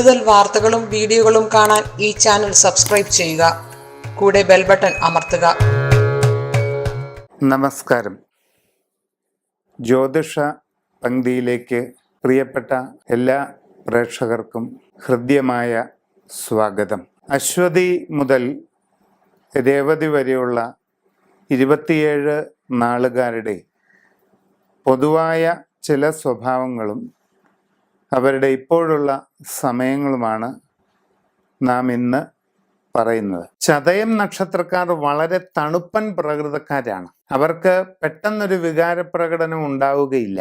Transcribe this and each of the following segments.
കൂടുതൽ വാർത്തകളും വീഡിയോകളും കാണാൻ ഈ ചാനൽ സബ്സ്ക്രൈബ് ചെയ്യുക. കൂടെ ബെൽ ബട്ടൺ അമർത്തുക. നമസ്കാരം. ജ്യോതിഷ പങ്ക്തിയിലേക്ക് പ്രിയപ്പെട്ട എല്ലാ പ്രേക്ഷകർക്കും ഹൃദ്യമായ സ്വാഗതം. അശ്വതി മുതൽ രേവതി വരെയുള്ള 27 നാളുകാരുടെ പൊതുവായ ചില സ്വഭാവങ്ങളും അവരുടെ ഇപ്പോഴുള്ള സമയങ്ങളുമാണ് നാം ഇന്ന് പറയുന്നത്. ചതയം നക്ഷത്രക്കാർ വളരെ തണുപ്പൻ പ്രകൃതക്കാരാണ്. അവർക്ക് പെട്ടെന്നൊരു വികാരപ്രകടനം ഉണ്ടാവുകയില്ല.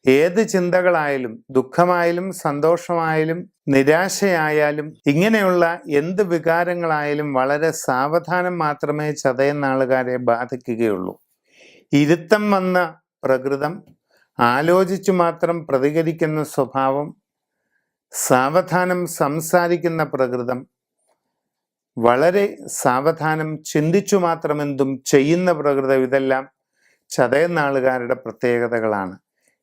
ഏത് ചിന്തകളായാലും, ദുഃഖമായാലും സന്തോഷമായാലും നിരാശയായാലും ഇങ്ങനെയുള്ള എന്ത് വികാരങ്ങളായാലും വളരെ സാവധാനം മാത്രമേ ചതയം നാളുകാരെ ബാധിക്കുകയുള്ളൂ. ഇരുത്തം വന്ന പ്രകൃതം, ആലോചിച്ചു മാത്രം പ്രതികരിക്കുന്ന സ്വഭാവം, സാവധാനം സംസാരിക്കുന്ന പ്രകൃതം, വളരെ സാവധാനം ചിന്തിച്ചു മാത്രം എന്തും ചെയ്യുന്ന പ്രകൃതം, ഇതെല്ലാം ചതയം നാളുകാരുടെ പ്രത്യേകതകളാണ്.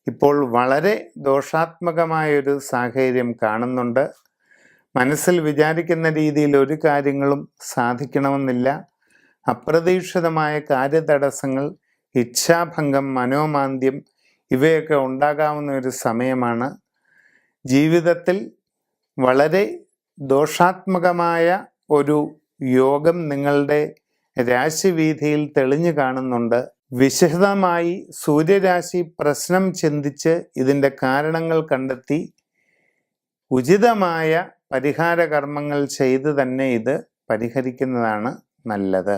ഇപ്പോൾ വളരെ ദോഷാത്മകമായൊരു സാഹചര്യം കാണുന്നുണ്ട്. മനസ്സിൽ വിചാരിക്കുന്ന രീതിയിൽ ഒരു കാര്യങ്ങളും സാധിക്കണമെന്നില്ല. അപ്രതീക്ഷിതമായ കാര്യതടസ്സങ്ങൾ, ഇച്ഛാഭംഗം, മനോമാന്ദ്യം ഇവയൊക്കെ ഉണ്ടാകാവുന്ന ഒരു സമയമാണ്. ജീവിതത്തിൽ വളരെ ദോഷാത്മകമായ ഒരു യോഗം നിങ്ങളുടെ രാശിവീഥിയിൽ തെളിഞ്ഞു കാണുന്നുണ്ട്. വിശദമായി സൂര്യരാശി പ്രശ്നം ചിന്തിച്ച് ഇതിൻ്റെ കാരണങ്ങൾ കണ്ടെത്തി ഉചിതമായ പരിഹാര കർമ്മങ്ങൾ ചെയ്ത് തന്നെ ഇത് പരിഹരിക്കുന്നതാണ് നല്ലത്.